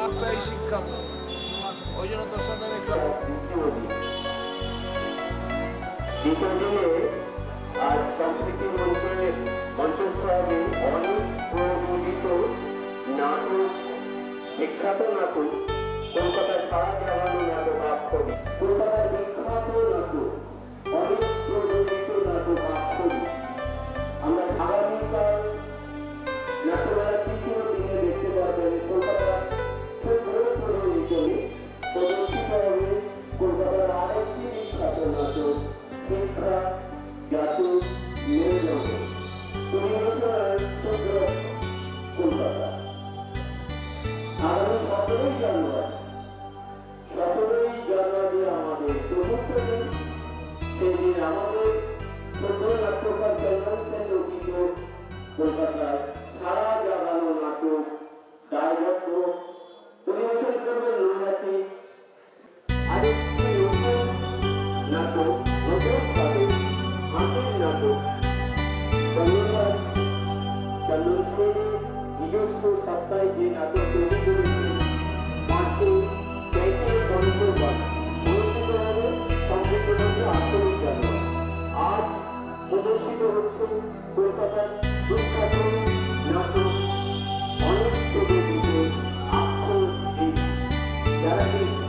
নাটকটাই শিক্ষা, ওই জন্য তোর সাথে দ্বিতীয় দিনে আজ সংস্কৃতি মঞ্চের মঞ্চস্থ হবে অনেক প্রযোজিত নাটক, বিখ্যাত নাটক, কলকাতার সারা জাগানো নাটক আক্ষরি, কলকাতার বিখ্যাত নাটক, অনেক প্রযোজিত নাটক আক্ষরি। আমরা আগামীকাল নাট্যমেলার তৃতীয় দিনে দেখতে পাবেন কলকাতার প্রযোজিত প্রদর্শিত হবে কলকাতার আরেকটি বিখ্যাত নাটক শিক্ষা জাতীয় মেরুদণ্ড পরিবেশনায় চন্দ্র কলকাতা। আগামী 17ই জানুয়ারি আমাদের চতুর্থ দিন। সেদিন আমাদের ছোট নাট্যকার কনভেনশন রচিত কলকাতার সারা জাগানো নাটক দায়বদ্ধ পরিবেশন করবেন নৈহাটি আরেকটি নতুন নাটক, নতুনভাবে হাসির নাটক চন্দন সেনের নিজস্ব সত্তায় যে নাটক তৈরি করেছে মাত্র 35 বার অনুষ্ঠিত হবে সংগীত 8ই জানুয়ারি। আজ প্রদর্শিত হচ্ছে কলকাতার বিখ্যাত নাটক অনেক প্রযোজিত আক্ষর।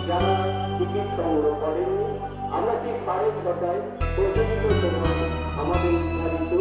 যারা টিকিট সংগ্রহ করেননি, আমরা ঠিক 6:30 প্রচলিত সময় আমাদের নির্ধারিত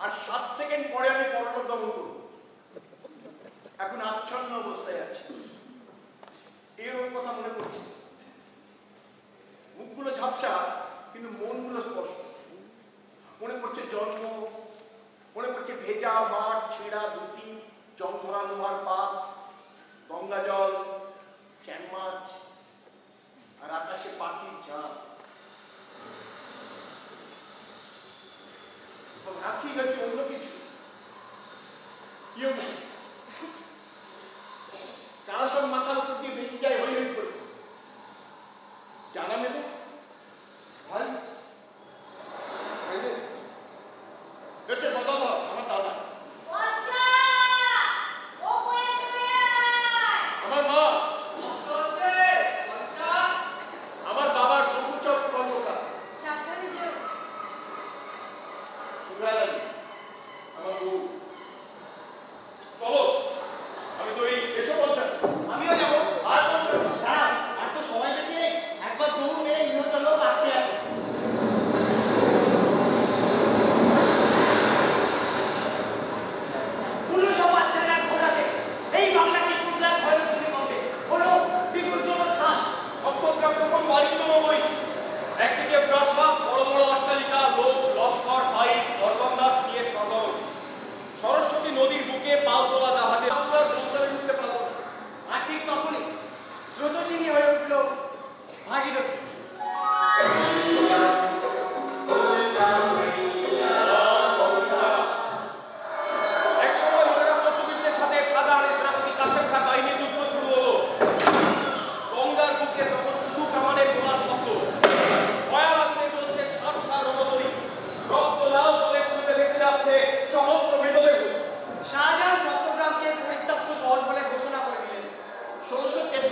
আর 7 সেকেন্ড পরে আমি পরলোক গমন করব। এখন আচ্ছন্ন অবস্থায় আছি। এই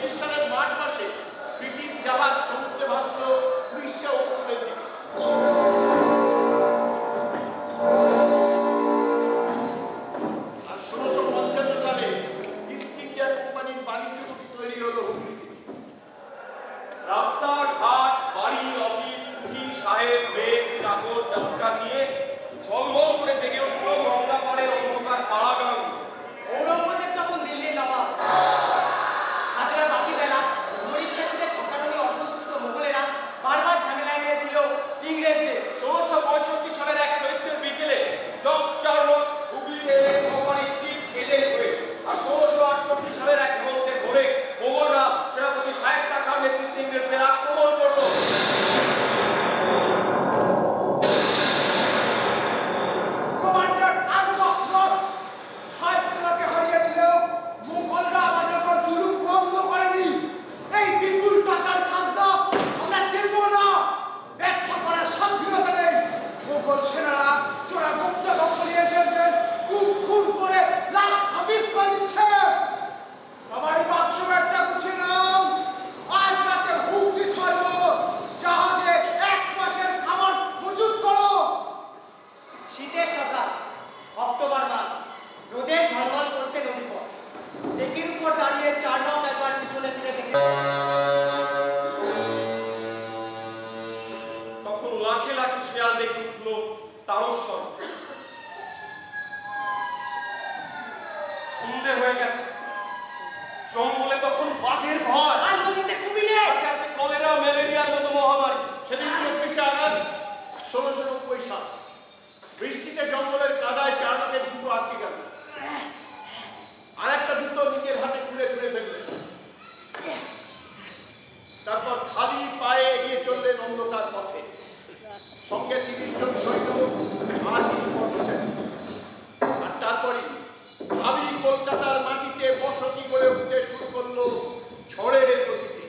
1933 সালের মার্চ মাসে ব্রিটিশ জাহাজ সমুদ্রে ভাসল উড়িষ্যা উপকূলের দিকে। আর 1655 সালে ইস্ট ইন্ডিয়া কোম্পানির বাণিজ্য ঘাঁটি তৈরি হলো হুগলিতে। রাস্তা ঘাট বাড়ি অফিস উকিল সাহেব বেগ চাকর চাকর নিয়ে ঝলমল করে জেগে উঠল গঙ্গাপাড়ের অন্ধকার পাড়াগান। ঔরঙ্গজেব তখন দিল্লির নবাব। হাতেরা বাকি বেলা গরিব চাষিদের ঠকানো নিয়ে অসন্তুষ্ট মোগলেরা বারবার ঝামেলায় নিয়েছিল ইংরেজদের। 1665 সালের এক চৈত্রের বিকেলে জগচারণ হুগলিতে কোম্পানির চিফ এজেন্ট হয়ে আর 1668 সালের এক মধ্যে ভোরে মোগলরা সেনাপতি শায়েস্তা খান নেতৃত্বে ইংরেজদের আক্রমণ করলো। কমান্ডার আনবক্ত শায়েস্তাকে হারিয়ে দিলেও মুঘলরা আমাদের উপর জুলুম বন্ধ করেনি। এই বিপুল টাকার খাজনা আমরা দেব না। ব্যবসা করার স্বাধীনতা নেই। মুঘল সেনারা চোরা গুপ্ত কোম্পানি এজেন্টদের গুম খুন করে লাশ হাবিস করে দিচ্ছে। সবাই বাক্স ব্যাগটা গুছিয়ে নাও। আজ রাতে হুগলি ছাড়বো। জাহাজে 1 মাসের খাবার মজুত করো। শীতের সকাল, অক্টোবর মাস, রোদে ঝলমল করছে নদীপথ। ডেকির উপর দাঁড়িয়ে 4 নং একবার পিছনে ফিরে দেখে তখন লাখে লাখে শেয়াল ডেকে উঠল তারস্বর। সন্ধে হয়ে গেছে। জঙ্গলে তখন বাঘের ভয়, আর নদীতে কুমিরের কাছে কলেরা ম্যালেরিয়ার মতো মহামারী। সেদিন 24শে আগস্ট 1690 সাল। বৃষ্টিতে জঙ্গলের কাদায় চারণের জুতো আটকে গেল। আর একটা জুতো নিজের হাতে খুলে ছুঁড়ে ফেললেন। তারপর খালি পায়ে এগিয়ে চললেন অন্ধকার পথে। সঙ্গে 30 জন সৈন্য আর কিছু কর্মচারী। আর তারপরে ভাবি কলকাতার মাটিতে বসতি গড়ে উঠতে শুরু করলো ঝড়ের গতিতে।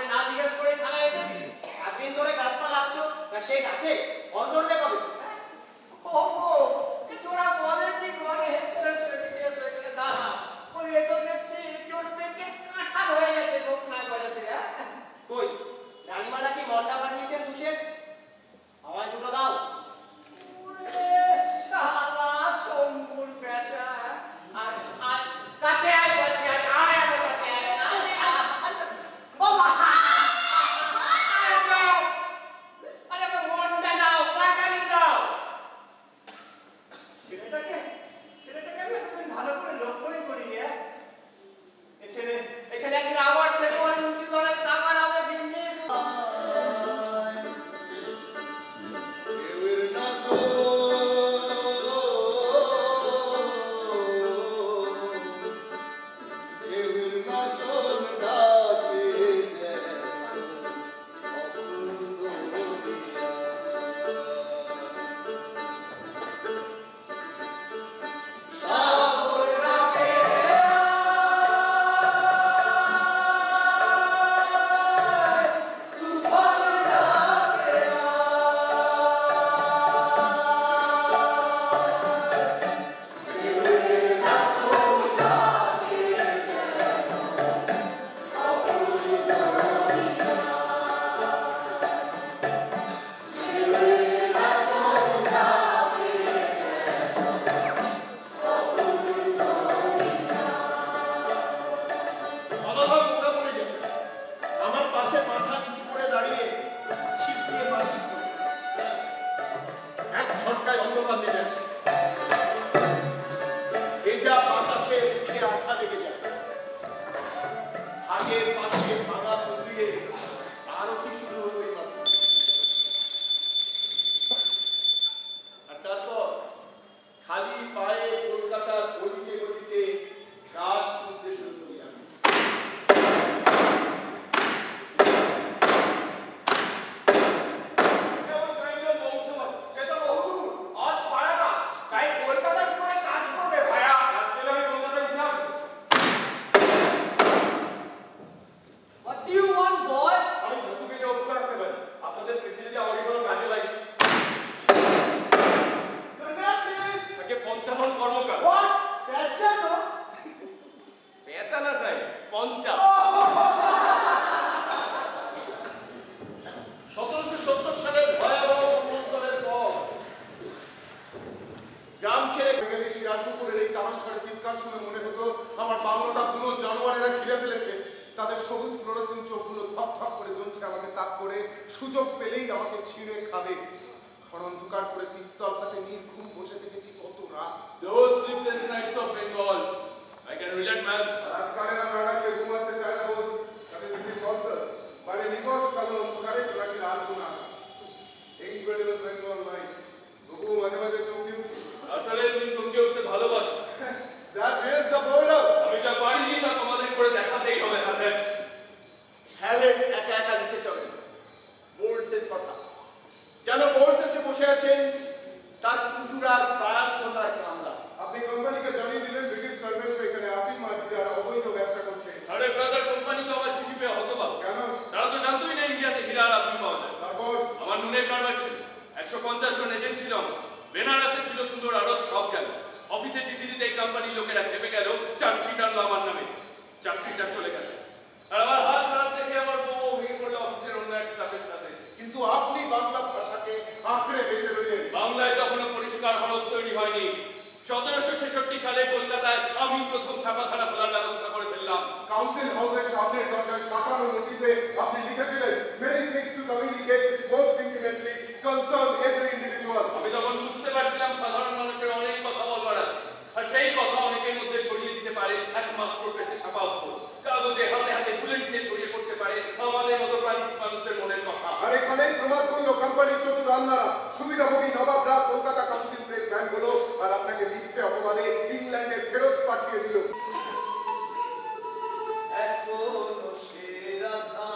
আমাদের না জিজ্ঞেস করে থানায় এসেছি। এতদিন ধরে গাছপালা লাগছো না সেই গাছে ফল ধরবে কবে? তোরা বলে কি করে দাঁড়া ওই তো দেখছি চোর পেটে কাঁঠাল হয়ে গেছে লোক না করেছে। কই রানীমালা কি মন্ডা পাঠিয়েছেন দুশের? আমায় দুটো দাও। শালা শম্ভুর বেটা আর কাছে আয় বলছি আর আমার কাছে আচ্ছা ও মা আরে মনটা দাও কাটালি দাও। ছেলেটাকে আমি এতদিন ভালো করে লক্ষ্যই করিনি। এই ছেলে একদিন আমার থেকে অনেক উঁচু ধরে টাকার আগে দিন নিয়ে আমার পাশে মাথা নিচু করে দাঁড়িয়ে ছিপ দিয়ে মাটি এক ঝটকায় অন্ধকার নেমে আসে। ভেজা বাতাসে মুখে আঠা লেগে যায়। আগের পাশে ভাঙা মন্দিরে আরতি শুরু হলো এইমাত্র। আর তারপর খালি পায়ে কলকাতার গলিতে গলিতে গাছ খুঁজতে শুরু করি আমি। What do you want, boy? আমি ধতুকে যে অপকার রাখতে পারি আপনাদের প্রেসিডেন্ট আমাকে কোনো কাজে লাগে তাকে 55 কর্মকার পেঁচানা চাই 50 1770 সালের ভয়াবহ মঙ্গলের পর গ্রাম ছেড়ে গেলে শিয়ালপুকুরের এই তামাশার চিৎকার শুনে মনে হতো আমার বাংলোটা কোনো জানোয়ারেরা ঘিরে ফেলেছে। তাদের সবুজ ফ্লোরোসেন্ট চোখগুলো থপ থপ করে জ্বলছে আমাকে তাক করে, সুযোগ পেলেই আমাকে ছিঁড়ে খাবে। অন্ধকার করে পিস্তল হাতে নির্ঘুম বসে থেকেছি কত রাত। Those sleepless nights of Bengal, I can relate, man. আজকালের লড়াইয়ে ঘুমাতে চায় না বোধ, তাদের দিদি কনসার বাড়ি নিকশ কালো অন্ধকারে তোলাকে রাত গুণা। Incredible Bengal night. তবু মাঝে মাঝে চমকে উঠি। আসলে তুমি চমকে উঠতে ভালোবাসো। That is the border. আমি যা পারিনি তা তোমাদের করে দেখাতেই হবে হাতে। হ্যালেট একা একা নিতে চলে বোল্টসের কথা। যেন বোল্টস এসে বসে আছেন তার চুচুড়ার প্রায়ত্বতার কামরা। আপনি কোম্পানিকে জানিয়ে দিলেন ব্রিটিশ সার্ভেন্টরা এখানে আফিম মার্কেটে আর অবৈধ ব্যবসা করছে। আরে ব্রাদার, কোম্পানি তো আমার চিঠি পেয়ে হতবাক। কেন? তারা তো জানতোই না ইন্ডিয়াতে হীরা আর আপনি পাওয়া যায়। তারপর আমার নুনের কারবার ছিল, 150 জন এজেন্ট ছিল আমার। বেনারসে ছিল তুলোর আড়ত, সব গেল। অফিসে চিঠি দিতে এই কোম্পানির লোকেরা খেপে গেল, চার্জশিট আনলো আমার নামে। চাকরিটা চলে গেছে। আর আমার হাত খারাপ দেখে আমার বউ ভেঙে পড়লো অফিসের অন্য এক স্টাফের সাথে। কিন্তু আপনি বাংলা ভাষাকে আঁকড়ে বেঁচে রইলেন। বাংলায় তখনও পরিষ্কার হলফ তৈরি হয়নি। 1766 সালে কলকাতায় আমি প্রথম ছাপাখানা খোলার ব্যবস্থা করে ফেললাম। কাউন্সিল হাউসের সামনের দরজায় ছাপানো নোটিশে আপনি লিখেছিলেন many things to communicate which most intimately concern every individual. আমি তখন বুঝতে পারছিলাম সাধারণ মানুষের অনেক কথা বলবার আছে, আর সেই কথা অনেকের মধ্যে ছড়িয়ে দিতে পারে একমাত্র প্রেসে ছাপা অক্ষর। কাগজে হাতে হাতে তুলে দিতে ছড়িয়ে পড়তে পারে আমাদের মতো প্রান্তিক মানুষের মনের কথা। আর এখানেই প্রমাণ করল কোম্পানির চতুর রান্নারা সুবিধাভোগী নবাবরা কলকাতা কাউন্সিল প্রেস ব্যান্ড হলো আর আপনাকে মিথ্যে অপবাদে ইংল্যান্ডে ফেরত পাঠিয়ে দিল। এখনো সে রাধা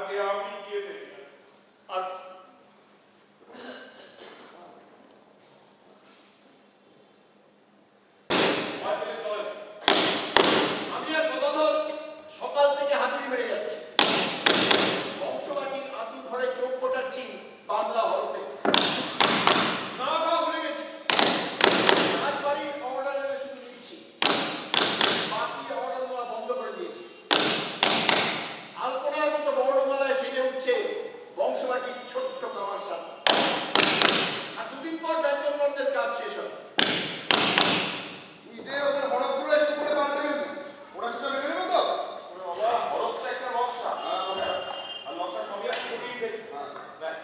কাজে আমি গিয়ে দেখি। আচ্ছা আমি আর গদাধর সকাল থেকে হাতুড়ি মেরে যাচ্ছি। বংশবাটির আতুর ঘরে চোখ ফোটাচ্ছি বাংলা হরফে। না খাওয়া ভুলে গেছি। রাজবাড়ির অর্ডার এলে শুধু নিচ্ছি, বাকি অর্ডার নেওয়া বন্ধ করে দিয়েছি। আলপনার মতো বর্ণমালায় সেজে উঠছে বংশবাটির ছোট্ট কামার সাথে। আর দুদিন পর ব্যঞ্জনবর্ণের কাজ শেষ হবে। নিজে ওদের হরফগুলো একটু করে বার করে দিবি, ওরা সেটা মেনে নেবে তো? বাবা হরফটা একটা নকশা, আর নকশা সবই এক ছবিই দেখি। দেখ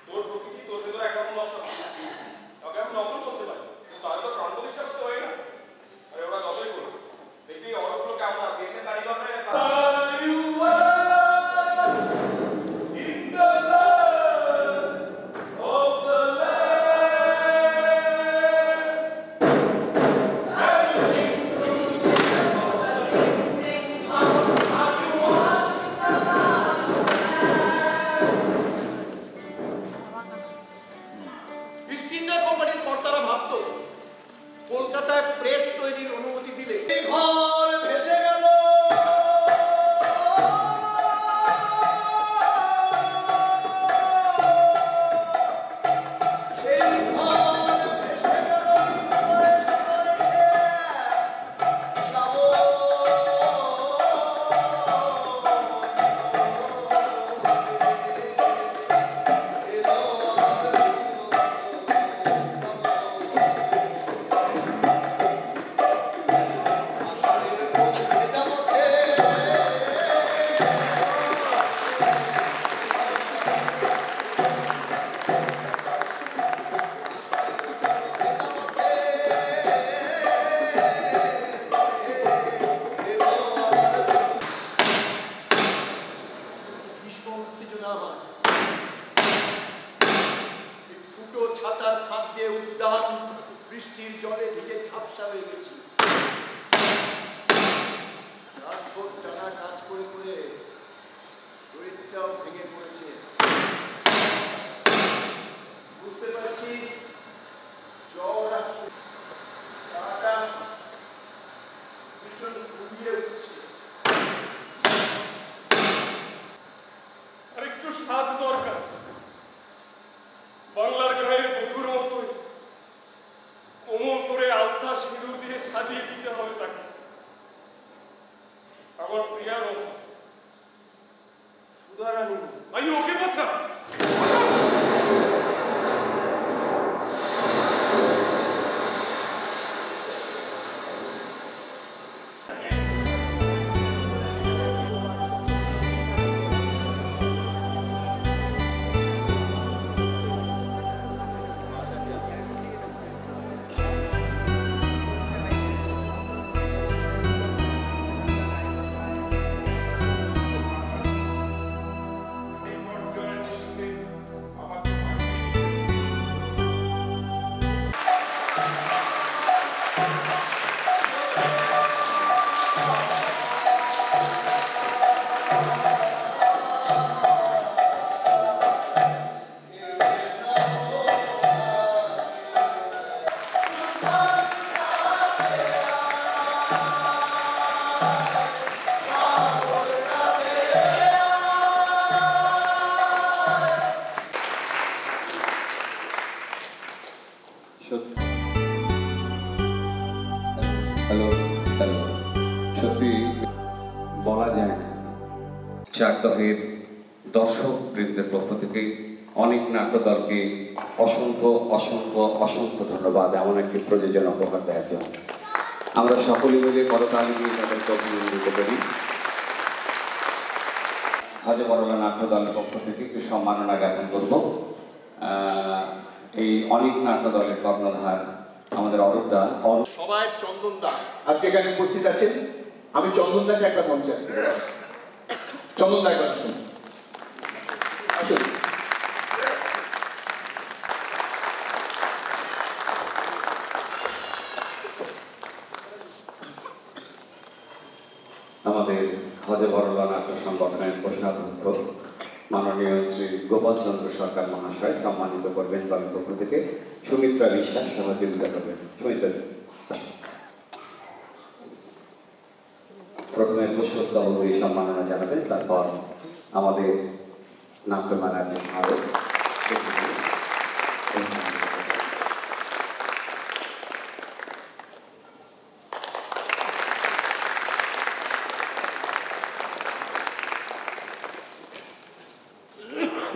তোর প্রকৃতি তোর ভেতরে একরকম নকশা থাকে। ওকে আমি নকল করতে পারি, কিন্তু তাহলে তো প্রাণ প্রতিষ্ঠা করতে পারি না। আরে ওরা যতই করুক, দেখবি এই হরফগুলোকে আমরা দেশের কারিগররা ইস্ট ইন্ডিয়া কোম্পানির কর্তারা ভাবতো কলকাতায় প্রেস তৈরির অনুমতি দিলে এই ঘর ভেসে গেল। সেই ঘর ভেসে গেল ফুটো ছাতার ফাঁক দিয়ে উদ্যান বৃষ্টির জলে ভিজে ঝাপসা হয়ে গেছি। রাতভর টানা কাজ করে করে শরীরটাও ভেঙে পড়েছে। বুঝতে পারছি জ্বর আসছে, গাটা ভীষণ ঘুমিয়ে উঠছে। আর একটু সাজ দরকার। বাংলার গায়ের বধুর মতোই কোমল করে আলতা সিঁদুর দিয়ে সাজিয়ে দিতে হবে তাকে। আমার প্রিয়ার সুধারানী, আমি ওকে বাঁচা। হ্যালো হ্যালো, সত্যি বলা যায় না। চাকদহের দর্শক বৃন্দের পক্ষ থেকে অনেক নাট্যদলকে অসংখ্য অসংখ্য অসংখ্য ধন্যবাদ এমন একটি প্রযোজনা উপহার দেওয়ার জন্য। আমরা সকলে মিলে করতালি দিয়ে তাদেরকে অভিনন্দিত করি। আজ বড়লা নাট্য দলের পক্ষ থেকে একটু সম্মাননা জ্ঞাপন করব। এই অনেক নাট্য দলের কর্ণধার আমাদের অরূপদা, সবাই চন্দনদা আজকে এখানে উপস্থিত আছেন। আমি চন্দনদাকে একটা মঞ্চে আসতে পারি। চন্দনদা একবার আসুন, আসুন। আমাদের হজে বড়লা নাট্য নাট্য সংগঠনের কোষাধ্যক্ষ মাননীয় শ্রী গোপাল চন্দ্র সরকার মহাশয় সম্মানিত করবেন দলের পক্ষ থেকে। সুমিত্রা বিশ্বাস সহযোগিতা করবেন। সুমিত্রা, প্রথমে পুষ্পস্তবক দিয়ে সম্মাননা জানাবেন, তারপর আমাদের নাট্যমেলার যে স্মারক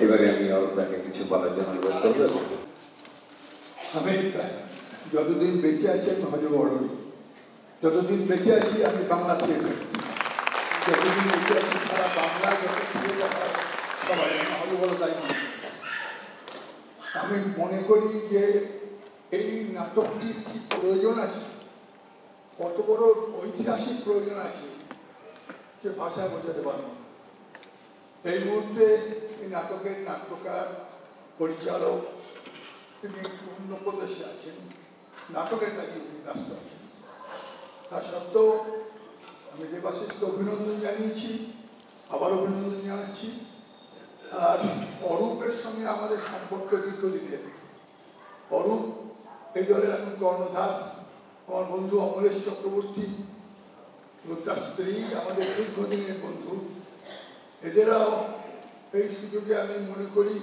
এবারে আমি অরূপদাকে কিছু বলার জন্য অনুরোধ করব। আমি যতদিন বেঁচে আছি আমি হজবরণ, যতদিন বেঁচে আছি আমি বাংলা থেকে, যতদিন বেঁচে আছি সারা বাংলা যত ফিরে যাওয়া সবাই আমি হজবরণ তাই আমি মনে করি যে এই নাটকটির কি প্রয়োজন আছে, কত বড় ঐতিহাসিক প্রয়োজন আছে সে ভাষায় বোঝাতে পারব না। এই মুহূর্তে এই নাটকের নাট্যকার পরিচালক তিনি অন্য প্রদেশে আছেন, নাটকের কাজে তিনি ব্যস্ত আছেন। তা সত্ত্বেও আমি দেবাশিসকে অভিনন্দন জানিয়েছি, আবার অভিনন্দন জানাচ্ছি। আর অরূপের সঙ্গে আমাদের সম্পর্ক দীর্ঘদিনের। অরূপ এই দলের এখন কর্ণধার, আমার বন্ধু অমলেশ চক্রবর্তী এবং তার স্ত্রী আমাদের দীর্ঘদিনের বন্ধু। এদেরাও এই সুযোগে আমি মনে করি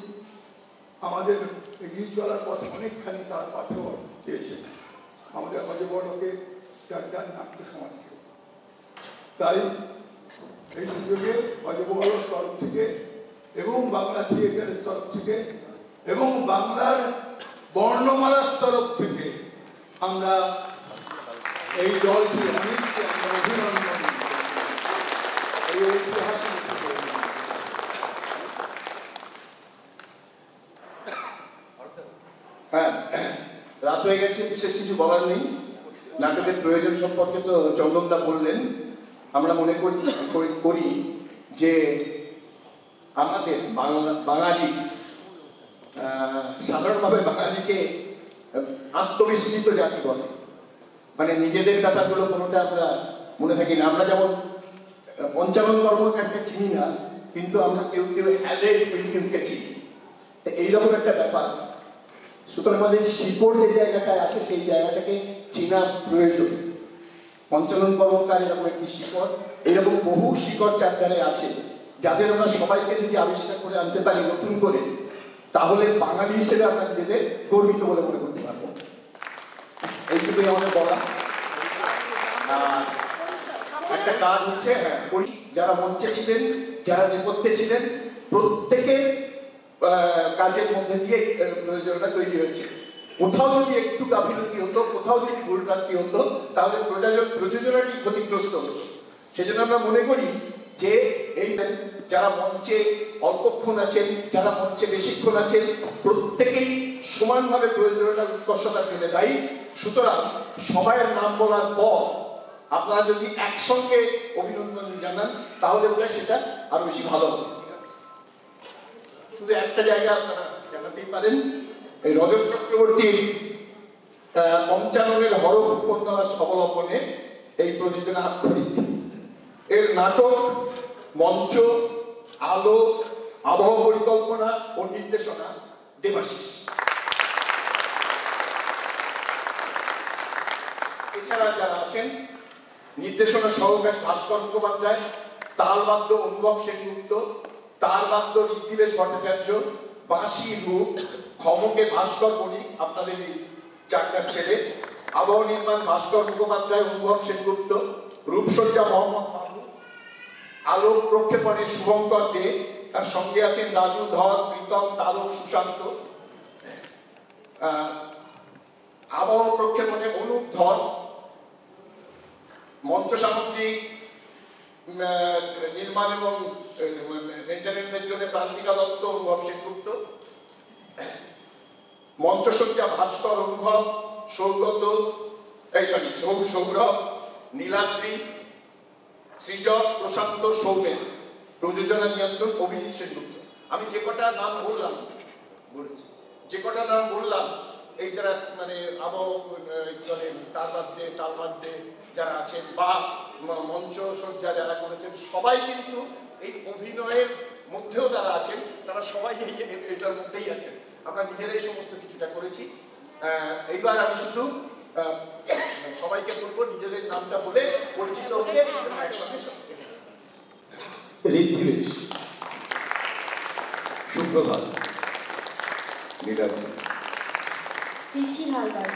আমাদের এগিয়ে চলার পথে অনেকখানি তার পাথর দিয়েছে আমাদের হজবড়কে, যার নাট্য সমাজকে। তাই এই সুযোগে হজবড় তরফ থেকে এবং বাংলা থিয়েটারের তরফ থেকে এবং বাংলার বর্ণমালার তরফ থেকে আমরা এই দলটি অনেককে আমরা অভিনন্দন, এই ঐতিহাসিক হ্যাঁ, রাত হয়ে গেছে, বিশেষ কিছু বলার নেই। নাটকের প্রয়োজন সম্পর্কে তো চন্দনদা বললেন। আমরা মনে করি যে আমাদের বাঙালি, সাধারণভাবে বাঙালিকে আত্মবিস্মৃত জাতি বলে, মানে নিজেদের ব্যাপারগুলো কোনোটা আমরা মনে থাকি না। আমরা যেমন পঞ্চানন কর্মকারকে চিনি না, কিন্তু আমরা কেউ কেউ হ্যালে উইলকিন্সকে চিনি, এইরকম একটা ব্যাপার। সুতরাং আমাদের শিকড় যে জায়গাটায় আছে সেই জায়গাটাকে চেনা প্রয়োজন। পঞ্চানন কর্মকার এরকম একটি শিকড়, এইরকম বহু শিকড় চারধারে আছে, যাদের আমরা সবাইকে যদি আবিষ্কার করে আনতে পারি নতুন করে, তাহলে বাঙালি হিসেবে আমরা নিজেদের গর্বিত বলে মনে করতে পারবো। এইটুকুই আমাদের বলা। একটা কাজ হচ্ছে, যারা মঞ্চে ছিলেন, যারা নেপথ্যে ছিলেন, প্রত্যেকের কাজের মধ্যে দিয়ে প্রয়োজনটা তৈরি হচ্ছে। কোথাও যদি একটু গাফিলতি হতো, কোথাও যদি ভুলভ্রান্তি হতো, তাহলে প্রযোজনাটি ক্ষতিগ্রস্ত হতো। সেজন্য আমরা মনে করি যে এই যারা মঞ্চে অল্পক্ষণ আছেন, যারা মঞ্চে বেশিক্ষণ আছেন, প্রত্যেকেই সমানভাবে প্রয়োজনটা উৎকর্ষতার জন্য দায়ী। সুতরাং সবাইয়ের নাম বলার পর আপনারা যদি একসঙ্গে অভিনন্দন জানান, তাহলে বোধহয় সেটা আরো বেশি ভালো হবে। শুধু একটা জায়গা আপনারা জানাতেই পারেন, এই রজত চক্রবর্তীর পঞ্চাননের হরফ উপন্যাস অবলম্বনে এই প্রযোজনা আক্ষরিক। এর নাটক, মঞ্চ, আলো, আবহাওয়া পরিকল্পনা ও নির্দেশনা দেবাশিস। এছাড়া যারা আছেন, নির্দেশনা সহকারী ভাস্কর মুখোপাধ্যায়, তালবাদ্য অনুভব সেনগুপ্ত, তালবাদ্য ঋদ্ধিবেশ ভট্টাচার্য, বাঁশি রূপ, খমকে ভাস্কর বণিক, আপনাদের এই চারটার ছেলে, আবহ নির্মাণ ভাস্কর মুখোপাধ্যায়, অনুভব সেনগুপ্ত, রূপসজ্জা মোহাম্মদ বাবু, আলোক প্রক্ষেপণে শুভঙ্কর দে, তার সঙ্গে আছেন রাজু ধর, প্রীতম, তালক, সুশান্ত, আবহ প্রক্ষেপণে অনুপ ধর, মঞ্চ সামগ্রী নির্মাণ এবং মেনটেন্যান্সের জন্য প্রান্তিকা দত্ত, অনুভব সেনগুপ্ত, মঞ্চসজ্জা ভাস্কর, অনুভব, সৌগত, সৌরভ, নীলাদ্রি, সৃজন, প্রশান্ত, সৌমেন, প্রযোজনা নিয়ন্ত্রণ অভিজিৎ সেনগুপ্ত। আমি যে কটা নাম বললাম, এই যারা মানে তালবাদ্যে যারা আছেন বা মঞ্চ সজ্জা যারা করেছেন, সবাই কিন্তু সবাই এটার মধ্যেই আছেন, আমরা নিজেরাই সমস্ত কিছুটা করেছি। এইবার আমি শুধু সবাইকে বলবো নিজেদের নামটা বলে পরিচিত হতে একসঙ্গে ঋদ্ধিবেশ, সুপ্রভাত, নীলাবতী, তিথি হালদার,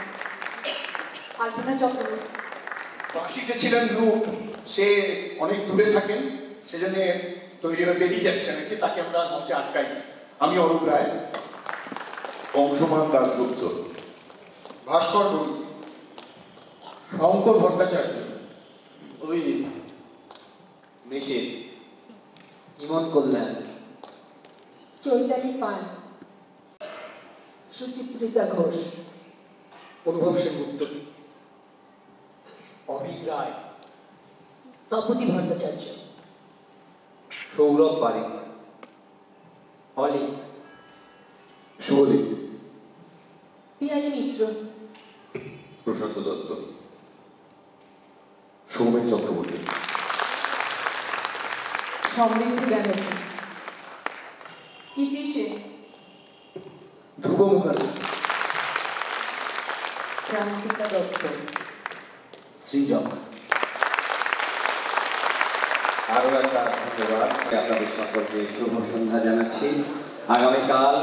আলপনা চক্রবর্তী। বাঁশিতে ছিলেন রূপ, সে অনেক দূরে থাকেন, সেজন্য তৈরি হয়ে বেরিয়ে যাচ্ছেন আর কি, তাকে আমরা মঞ্চে আটকাই। আমি অরূপ রায়। অংশমান দাশগুপ্ত, ভাস্কর বলি, শঙ্কর ভট্টাচার্য, অভিজিৎ, নিশীথ, ইমন কল্যাণ, চৈতালি পান, সুচিত্রিতা ঘোষ, অনুভব সেনগুপ্ত, অভিক রায়, তপতি ভট্টাচার্য, সৌরভ বারিক, অলিক, শুভদীপ, পিয়ালি মিত্র, প্রশান্ত দত্ত, সৌমেন চক্রবর্তী, সমৃদ্ধি ব্যানার্জি, ইতি সেন, ধ্রুব মুখার্জী, প্রান্তিকা দত্ত, সৃজন। আরও একটা ধন্যবাদ আপনাদের সকলকে শুভ সন্ধ্যা জানাচ্ছি। আগামীকাল